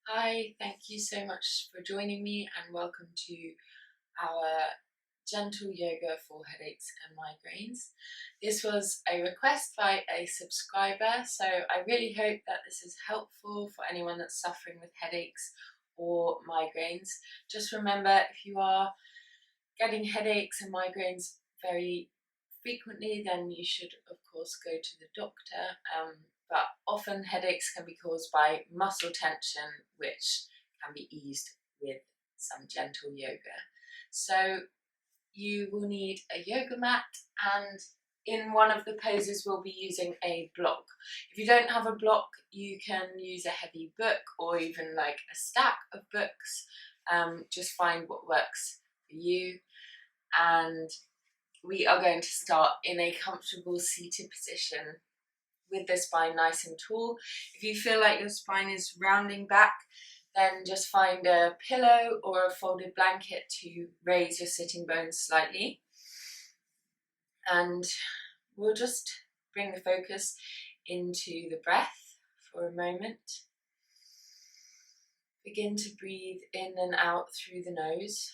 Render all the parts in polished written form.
Hi, thank you so much for joining me and welcome to our gentle yoga for headaches and migraines. This was a request by a subscriber, so I really hope that this is helpful for anyone that's suffering with headaches or migraines. Just remember, if you are getting headaches and migraines very frequently, then you should of course go to the doctor. But often headaches can be caused by muscle tension, which can be eased with some gentle yoga. So you will need a yoga mat, and in one of the poses we'll be using a block. If you don't have a block, you can use a heavy book or even like a stack of books. Just find what works for you. And we are going to start in a comfortable seated position with the spine nice and tall. If you feel like your spine is rounding back, then just find a pillow or a folded blanket to raise your sitting bones slightly. And we'll just bring the focus into the breath for a moment. Begin to breathe in and out through the nose.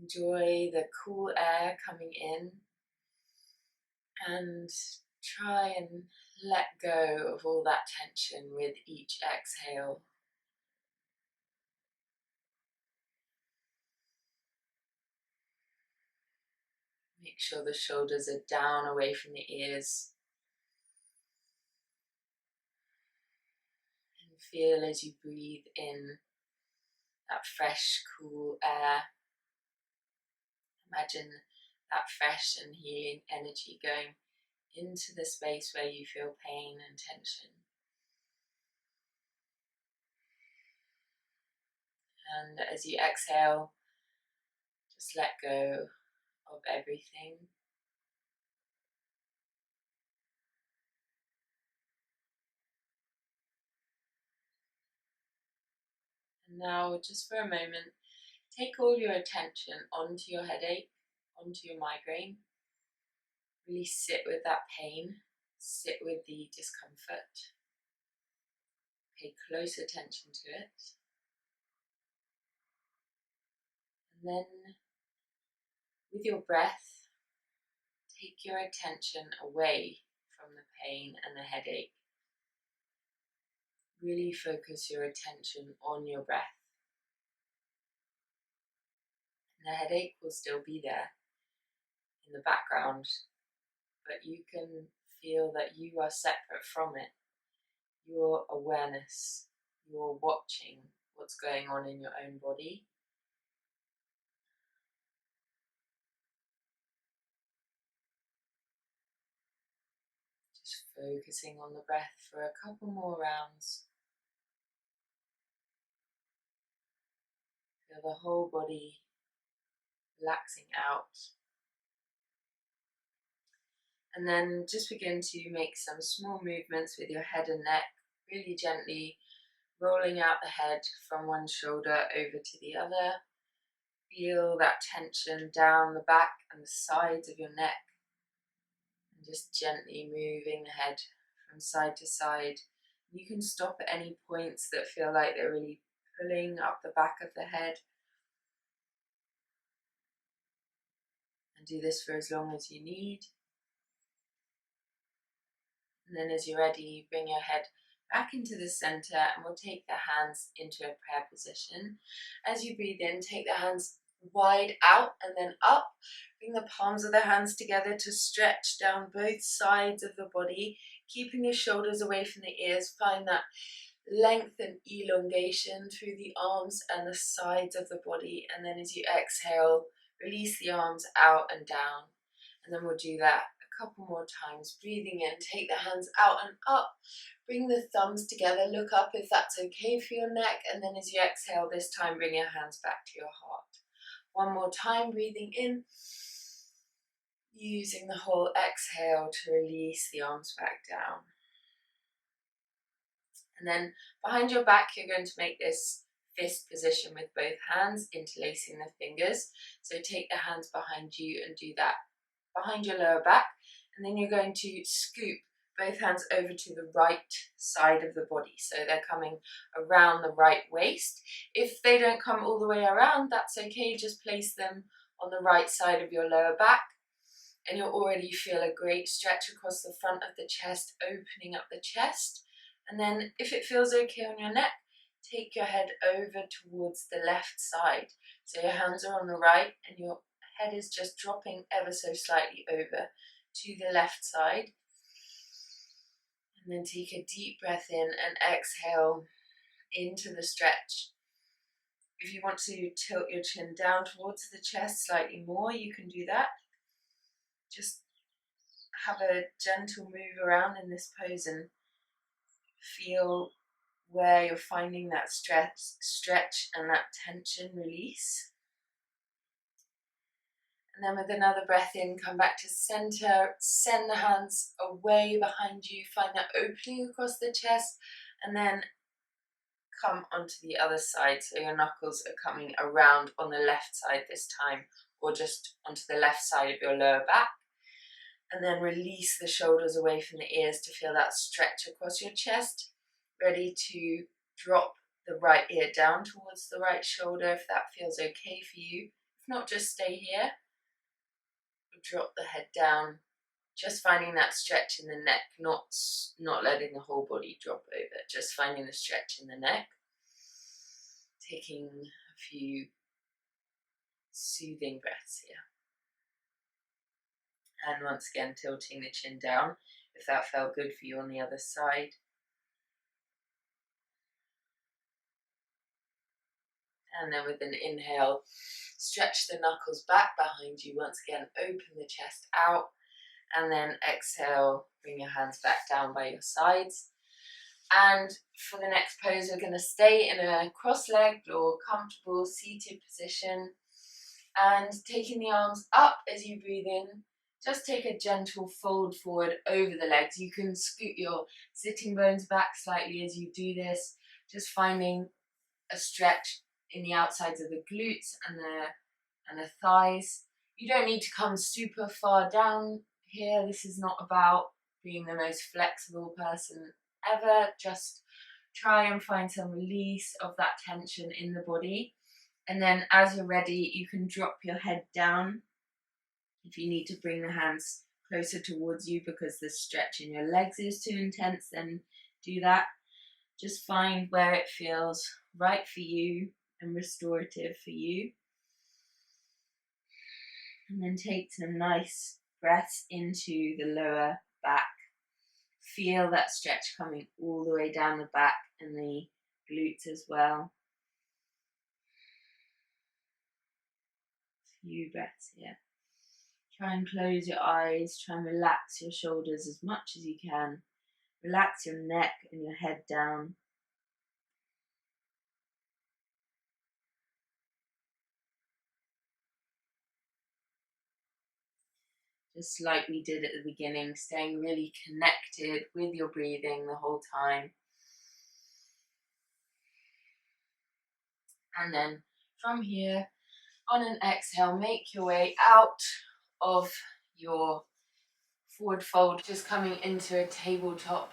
Enjoy the cool air coming in and try and let go of all that tension with each exhale. Make sure the shoulders are down away from the ears. And feel as you breathe in that fresh, cool air. Imagine that fresh and healing energy going into the space where you feel pain and tension. And as you exhale, just let go of everything. And now, just for a moment, take all your attention onto your headache, onto your migraine. Really sit with that pain, sit with the discomfort. Pay close attention to it. And then, with your breath, take your attention away from the pain and the headache. Really focus your attention on your breath. And the headache will still be there in the background, but you can feel that you are separate from it. Your awareness, you're watching what's going on in your own body. Just focusing on the breath for a couple more rounds. Feel the whole body relaxing out. And then just begin to make some small movements with your head and neck, really gently rolling out the head from one shoulder over to the other. Feel that tension down the back and the sides of your neck. And just gently moving the head from side to side. You can stop at any points that feel like they're really pulling up the back of the head. And do this for as long as you need. And then as you're ready, bring your head back into the center, and we'll take the hands into a prayer position. As you breathe in, take the hands wide out and then up. Bring the palms of the hands together to stretch down both sides of the body, keeping the shoulders away from the ears. Find that length and elongation through the arms and the sides of the body. And then as you exhale, release the arms out and down. And then we'll do that a couple more times. Breathing in, take the hands out and up. Bring the thumbs together, look up if that's okay for your neck. And then as you exhale, this time bring your hands back to your heart. One more time, breathing in. Using the whole exhale to release the arms back down. And then behind your back, you're going to make this fist position with both hands, interlacing the fingers. So take the hands behind you and do that behind your lower back. And then you're going to scoop both hands over to the right side of the body, so they're coming around the right waist. If they don't come all the way around, that's okay, just place them on the right side of your lower back, and you'll already feel a great stretch across the front of the chest, opening up the chest. And then if it feels okay on your neck, take your head over towards the left side. So your hands are on the right and your head is just dropping ever so slightly over to the left side. And then take a deep breath in and exhale into the stretch. If you want to tilt your chin down towards the chest slightly more, you can do that. Just have a gentle move around in this pose and feel where you're finding that stretch and that tension release. And then with another breath in, come back to center, send the hands away behind you, find that opening across the chest, and then come onto the other side, so your knuckles are coming around on the left side this time, or just onto the left side of your lower back. And then release the shoulders away from the ears to feel that stretch across your chest. Ready to drop the right ear down towards the right shoulder if that feels okay for you. If not, just stay here. Drop the head down, just finding that stretch in the neck, not letting the whole body drop over, just finding the stretch in the neck. Taking a few soothing breaths here. And once again, tilting the chin down if that felt good for you on the other side. And then with an inhale, stretch the knuckles back behind you. Once again, open the chest out. And then exhale, bring your hands back down by your sides. And for the next pose, we're going to stay in a cross-legged or comfortable seated position. And taking the arms up as you breathe in, just take a gentle fold forward over the legs. You can scoot your sitting bones back slightly as you do this, just finding a stretch in the outsides of the glutes and the thighs. You don't need to come super far down here. This is not about being the most flexible person ever. Just try and find some release of that tension in the body. And then as you're ready, you can drop your head down. If you need to bring the hands closer towards you because the stretch in your legs is too intense, then do that. Just find where it feels right for you and restorative for you. And then take some nice breaths into the lower back. Feel that stretch coming all the way down the back and the glutes as well. A few breaths here. Try and close your eyes. Try and relax your shoulders as much as you can. Relax your neck and your head down. Just like we did at the beginning, staying really connected with your breathing the whole time. And then from here, on an exhale, make your way out of your forward fold, just coming into a tabletop.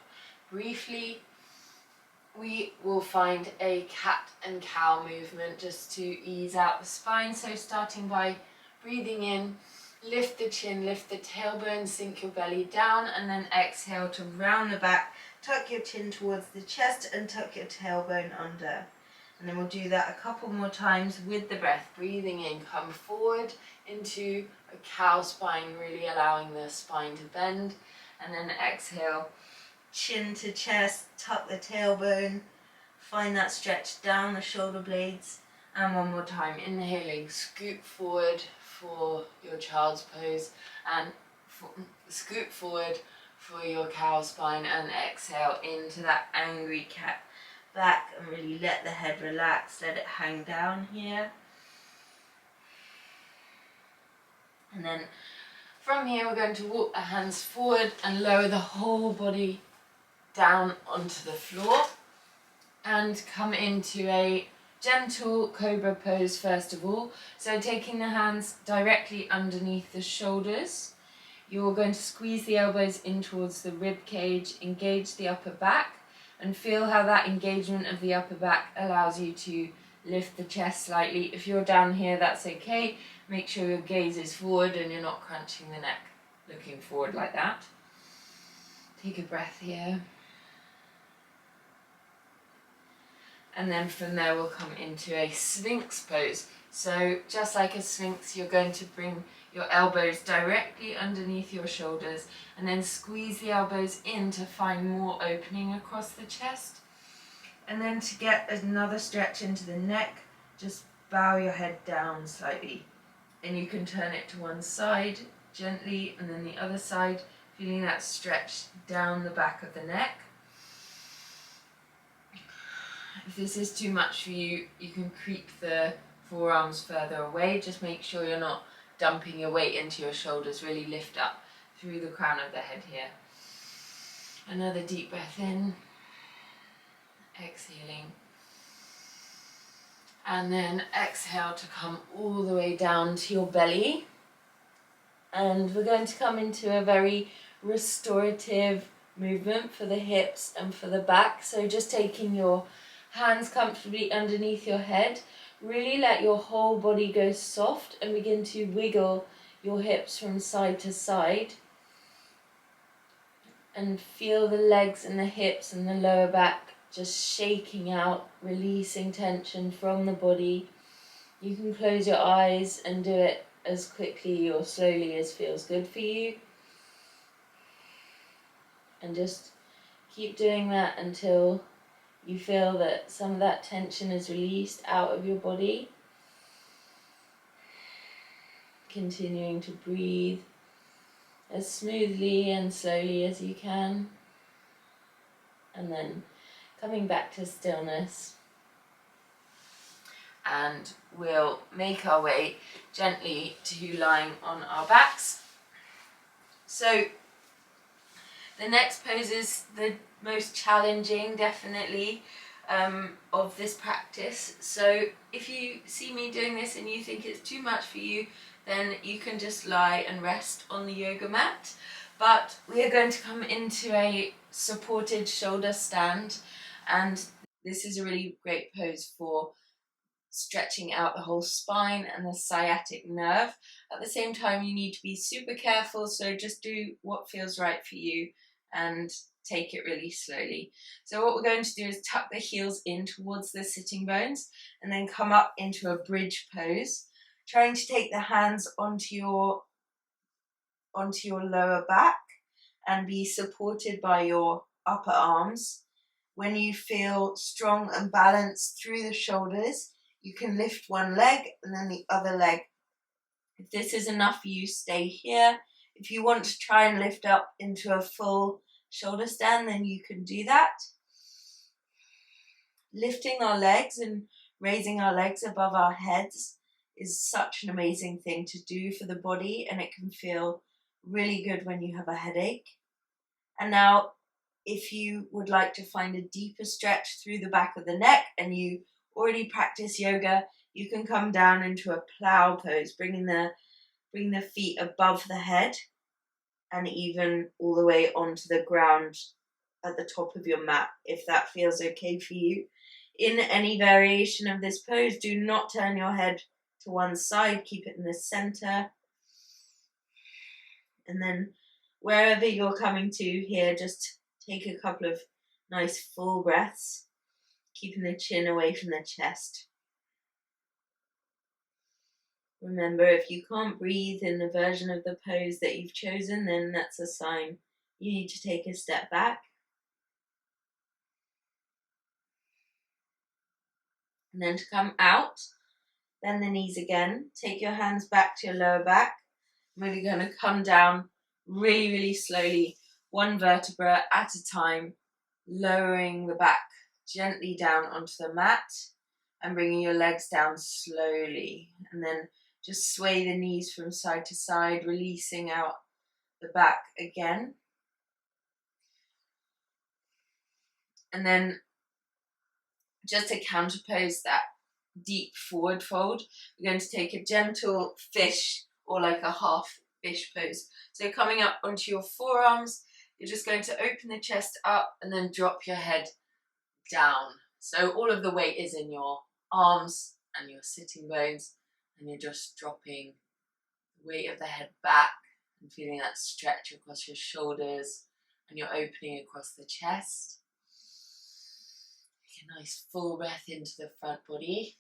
Briefly, we will find a cat and cow movement just to ease out the spine. So starting by breathing in, lift the chin, lift the tailbone, sink your belly down, and then exhale to round the back, tuck your chin towards the chest and tuck your tailbone under. And then we'll do that a couple more times with the breath. Breathing in, come forward into a cow spine, really allowing the spine to bend. And then exhale, chin to chest, tuck the tailbone, find that stretch down the shoulder blades. And one more time, inhaling, scoop forward for your child's pose, and scoop forward for your cow spine, and exhale into that angry cat back, and really let the head relax, let it hang down here. And then from here we're going to walk the hands forward and lower the whole body down onto the floor and come into a gentle cobra pose first of all. So taking the hands directly underneath the shoulders, You're going to squeeze the elbows in towards the rib cage, engage the upper back, and feel how that engagement of the upper back allows you to lift the chest slightly. If you're down here, that's okay. Make sure your gaze is forward and you're not crunching the neck, looking forward like that. Take a breath here. And then from there we'll come into a Sphinx pose. So just like a Sphinx, you're going to bring your elbows directly underneath your shoulders and then squeeze the elbows in to find more opening across the chest. And then to get another stretch into the neck, just bow your head down slightly. And you can turn it to one side gently and then the other side, feeling that stretch down the back of the neck. If this is too much for you, you can creep the forearms further away. Just make sure you're not dumping your weight into your shoulders. Really lift up through the crown of the head here. Another deep breath in, exhaling. And then exhale to come all the way down to your belly. And we're going to come into a very restorative movement for the hips and for the back. So just taking your hands comfortably underneath your head. Really let your whole body go soft and begin to wiggle your hips from side to side. And feel the legs and the hips and the lower back just shaking out, releasing tension from the body. You can close your eyes and do it as quickly or slowly as feels good for you. And just keep doing that until you feel that some of that tension is released out of your body. Continuing to breathe as smoothly and slowly as you can. And then coming back to stillness. And we'll make our way gently to lying on our backs. So the next pose is the most challenging, definitely, of this practice. So if you see me doing this and you think it's too much for you, then you can just lie and rest on the yoga mat. But we are going to come into a supported shoulder stand, and this is a really great pose for stretching out the whole spine and the sciatic nerve. At the same time, you need to be super careful, so just do what feels right for you and take it really slowly. So what we're going to do is tuck the heels in towards the sitting bones and then come up into a bridge pose, trying to take the hands onto your lower back and be supported by your upper arms. When you feel strong and balanced through the shoulders, you can lift one leg and then the other leg. If this is enough for you, stay here. If you want to try and lift up into a full shoulder stand, then you can do that. Lifting our legs and raising our legs above our heads is such an amazing thing to do for the body, and it can feel really good when you have a headache. And now, if you would like to find a deeper stretch through the back of the neck and you already practice yoga, you can come down into a plow pose, bring the feet above the head and even all the way onto the ground at the top of your mat, if that feels okay for you. In any variation of this pose, do not turn your head to one side, keep it in the center. And then wherever you're coming to here, just take a couple of nice full breaths, keeping the chin away from the chest. Remember, if you can't breathe in the version of the pose that you've chosen, then that's a sign you need to take a step back. And then to come out, bend the knees again, take your hands back to your lower back. I'm really going to come down really, really slowly, one vertebra at a time, lowering the back gently down onto the mat and bringing your legs down slowly. And then just sway the knees from side to side, releasing out the back again. And then just to counterpose that deep forward fold, we're going to take a gentle fish or like a half fish pose. So coming up onto your forearms, you're just going to open the chest up and then drop your head down. So all of the weight is in your arms and your sitting bones, and you're just dropping the weight of the head back and feeling that stretch across your shoulders, and you're opening across the chest. Take a nice full breath into the front body.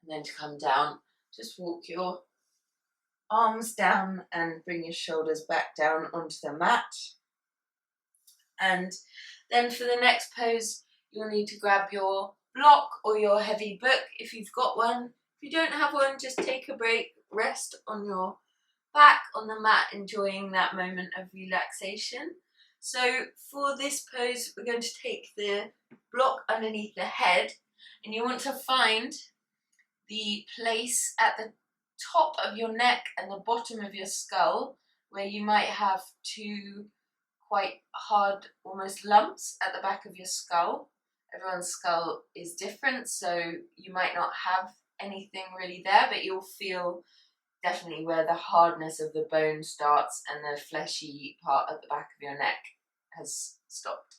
And then to come down, just walk your arms down and bring your shoulders back down onto the mat. And then for the next pose, you'll need to grab your block or your heavy book if you've got one. If you don't have one, just take a break, rest on your back on the mat, enjoying that moment of relaxation. So for this pose, we're going to take the block underneath the head, and you want to find the place at the top of your neck and the bottom of your skull where you might have two quite hard, almost lumps at the back of your skull. Everyone's skull is different, so you might not have anything really there, but you'll feel definitely where the hardness of the bone starts and the fleshy part at the back of your neck has stopped.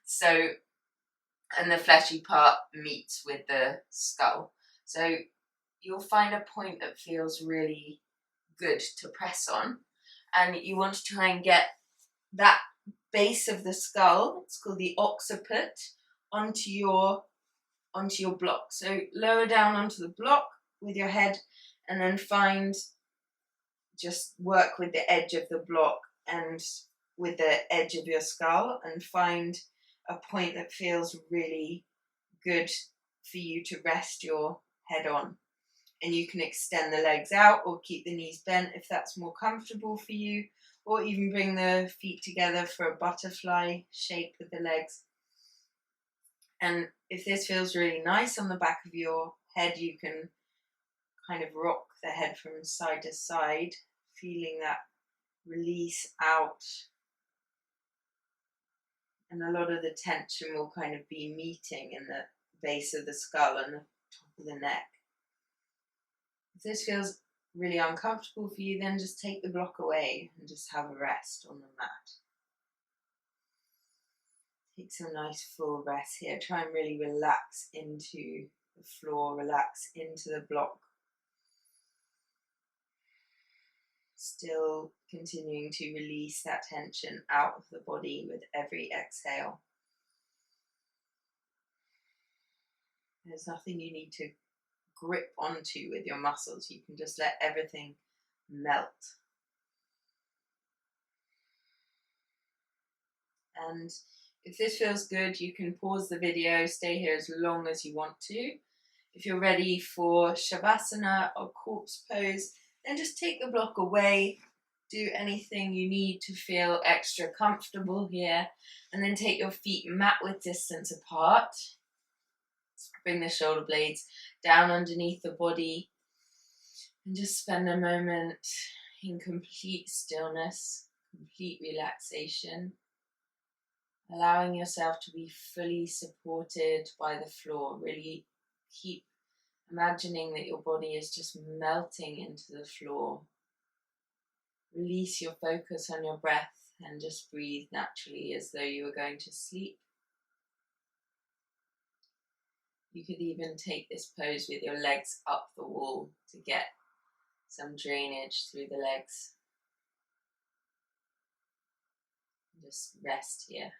So, and the fleshy part meets with the skull. So you'll find a point that feels really good to press on, and you want to try and get that base of the skull, it's called the occiput, onto your block. So lower down onto the block with your head, and then just work with the edge of the block and with the edge of your skull, and find a point that feels really good for you to rest your head on. And you can extend the legs out or keep the knees bent if that's more comfortable for you, or even bring the feet together for a butterfly shape with the legs. And if this feels really nice on the back of your head, you can kind of rock the head from side to side, feeling that release out. And a lot of the tension will kind of be meeting in the base of the skull and the top of the neck. If this feels really uncomfortable for you, then just take the block away and just have a rest on the mat. Take some nice full breaths here. Try and really relax into the floor, relax into the block. Still continuing to release that tension out of the body with every exhale. There's nothing you need to grip onto with your muscles. You can just let everything melt. And if this feels good, you can pause the video, stay here as long as you want to. If you're ready for Shavasana or corpse pose, then just take the block away, do anything you need to feel extra comfortable here, and then take your feet mat width distance apart. Bring the shoulder blades down underneath the body, and just spend a moment in complete stillness, complete relaxation, allowing yourself to be fully supported by the floor. Really keep imagining that your body is just melting into the floor. Release your focus on your breath and just breathe naturally as though you were going to sleep. You could even take this pose with your legs up the wall to get some drainage through the legs. Just rest here.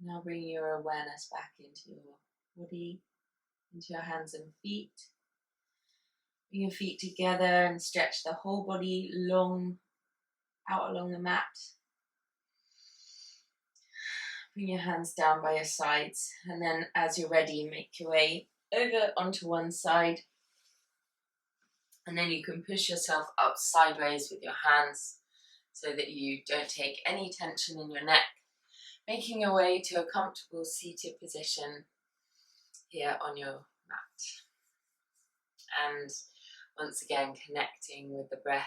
Now bring your awareness back into your body, into your hands and feet. Bring your feet together and stretch the whole body long out along the mat. Bring your hands down by your sides, and then as you're ready, make your way over onto one side, and then you can push yourself up sideways with your hands so that you don't take any tension in your neck, making your way to a comfortable seated position here on your mat. And once again, connecting with the breath.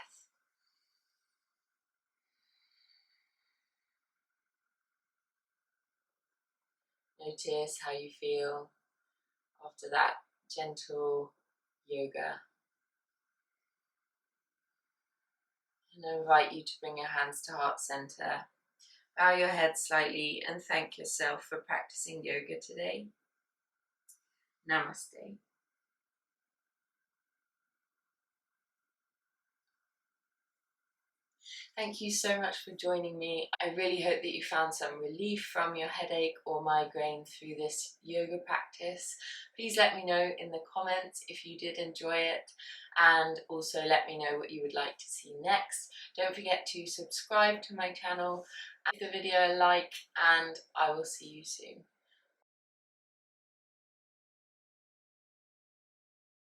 Notice how you feel after that gentle yoga. And I invite you to bring your hands to heart center. Bow your head slightly and thank yourself for practicing yoga today. Namaste. Thank you so much for joining me. I really hope that you found some relief from your headache or migraine through this yoga practice. Please let me know in the comments if you did enjoy it, and also let me know what you would like to see next. Don't forget to subscribe to my channel, give the video a like, and I will see you soon.